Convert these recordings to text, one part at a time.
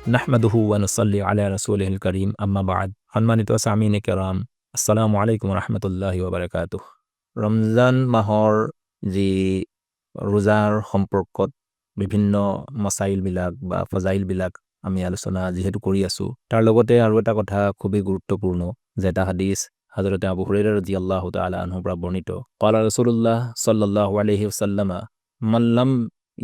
নাহমাদুহু ওয়া নুসাল্লি আলা রাসূলিহিল কারীম আম্মা বা'দ। সম্মানিত সামিঈন কিরাম, আসসালামু আলাইকুম ওয়া রাহমাতুল্লাহি ওয়া বারাকাতুহু। ৰমজান মাহৰ যি ৰোজাৰ সম্পৰ্কত বিভিন্ন মাসাইলবিলাক বা ফজাইলবিলাক আমি আলোচনা যিহেতু কৰি আছোঁ, তাৰ লগতে আৰু এটা কথা খুবেই গুৰুত্বপূৰ্ণ যে এটা হাদিছ হযৰতে আবু হুৰাইৰা ৰাদিয়াল্লাহু তাআলা আনহুৰ পৰা বৰ্ণিত। ক্বালা ৰাসূলুল্লাহ সাল্লাল্লাহু আলাইহি ওয়াসাল্লাম মান লাম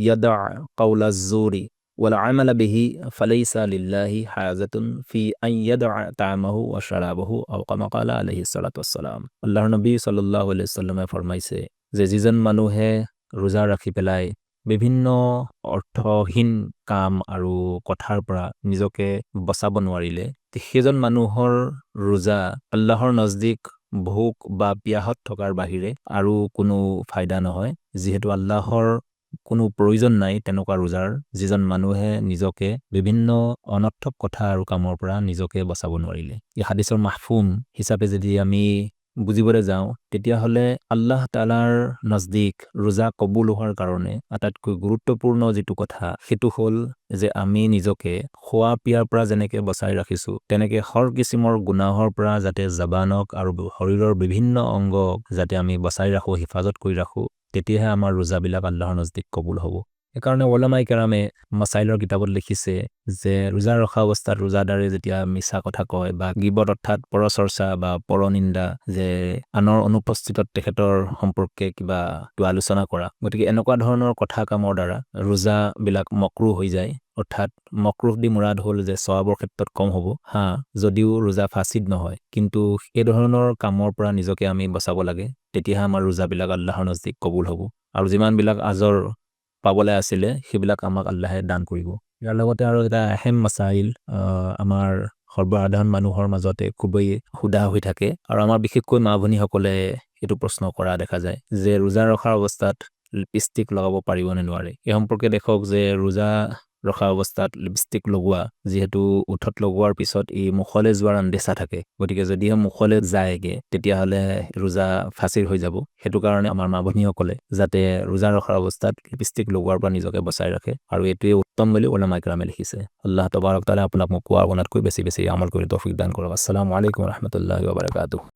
ইয়াদা কাওলা যুৰি ওয়াল আমালা বিহি ফালাইসা লিল্লাহি হাজাতুন ফি আন ইয়াদা তা'মাহু ওয়া শারাবাহু আও কামা ক্বালা আলাইহিস সালাতু ওয়াস সালাম। আল্লাহৰ নবী সাল্লাল্লাহু আলাইহি ওয়াসাল্লামে ফৰমাইছে যে যিজন মানুহে ৰোজা ৰাখি পেলাই বিভিন্ন অৰ্থহীন কাম আৰু কথাৰ পৰা নিজকে বচাব নোৱাৰিলে, সেইজন মানুহৰ ৰোজা আল্লাহৰ নজদিক ভোক বা পিয়াহত থকাৰ বাহিৰে আৰু কোনো ফায়দা নহয়, যিহেতু আল্লাহৰ কোনো প্ৰয়োজন নাই তেনেকুৱা ৰোজাৰ যিজন মানুহে নিজকে বিভিন্ন অনৰ্থক কথা আৰু কামৰ পৰা নিজকে বচাব নোৱাৰিলে। এই হাদিছৰ মাফহুম হিচাপে যদি আমি বুজিবলৈ যাওঁ, তেতিয়াহ'লে আল্লাহ তাআলাৰ নজদিক ৰোজা কবুল হোৱাৰ কাৰণে আটাইতকৈ গুৰুত্বপূৰ্ণ যিটো কথা সেইটো হ'ল যে আমি নিজকে খোৱা পিয়াৰ পৰা যেনেকে বচাই ৰাখিছোঁ, তেনেকে হৰ কিছিমৰ গুনাহৰ পৰা যাতে জবানক আৰু শৰীৰৰ বিভিন্ন অংগক যাতে আমি বচাই ৰাখোঁ, হিফাজত কৰি ৰাখোঁ, তেতিয়াহে আমাৰ ৰোজাবিলাক আল্লাহৰ নজদিক কবুল হ'ব। সেইকাৰণে উলামায়ে কেৰামে মাসাইলৰ কিতাপত লিখিছে যে ৰোজা ৰখা অৱস্থাত ৰোজাদাৰে যেতিয়া মিছা কথা কয় বা গীবত অৰ্থাৎ পৰচৰ্চা বা পৰনিন্দা, যে আনৰ অনুপস্থিতত তেখেতৰ সম্পৰ্কে কিবা আলোচনা কৰা, গতিকে এনেকুৱা ধৰণৰ কথা কামৰ দ্বাৰা ৰোজাবিলাক মকৰুহ হৈ যায়। অৰ্থাৎ মকৰুহ দি মুৰাদ হ'ল যে সৱাবৰ ক্ষেত্ৰত কম হ'ব, যদিও ৰোজা ফাচিদ নহয়, কিন্তু এই ধৰণৰ কামৰ পৰা নিজকে আমি বচাব লাগে, তেতিয়াহে আমাৰ ৰোজাবিলাক আল্লাহৰ নজদিক কবুল হ'ব আৰু যিমানবিলাক আজৰ পাবলৈ আছিলে সেইবিলাক আমাক আল্লাহে দান কৰিব। ইয়াৰ লগতে আৰু এটা আহেম মাসাইল আমাৰ সৰ্বসাধাৰণ মানুহৰ মাজতে খুবেই সুধা হৈ থাকে আৰু আমাৰ বিশেষকৈ মা ভনীসকলে এইটো প্ৰশ্ন কৰা দেখা যায় যে ৰোজা ৰখাৰ অৱস্থাত লিপষ্টিক লগাব পাৰিব নে নোৱাৰে। এই সম্পৰ্কে দেখক যে ৰোজা ৰখা অৱস্থাত লিপষ্টিক লগোৱা যিহেতু ওঠত লগোৱাৰ পিছত এই মুখলৈ যোৱাৰ আন্দেচা থাকে, গতিকে যদিহে মুখলৈ যায়গে তেতিয়াহ'লে ৰোজা ফাচিৰ হৈ যাব। সেইটো কাৰণে আমাৰ মা ভনীসকলে যাতে ৰোজা ৰখাৰ অৱস্থাত লিপষ্টিক লগোৱাৰ পৰা নিজকে বচাই ৰাখে আৰু এইটোৱে উত্তম বুলি উলামায়ে কেৰামে লিখিছে। আল্লাহ তাবাৰক তাআলা আপোনাক মোক কোৱা শুনাতকৈ বেছি বেছি আমল কৰি তৌফিক দান কৰক। আসসালামু আলাইকুম ওয়া ৰাহমাতুল্লাহি ওয়া বাৰাকাতুহু।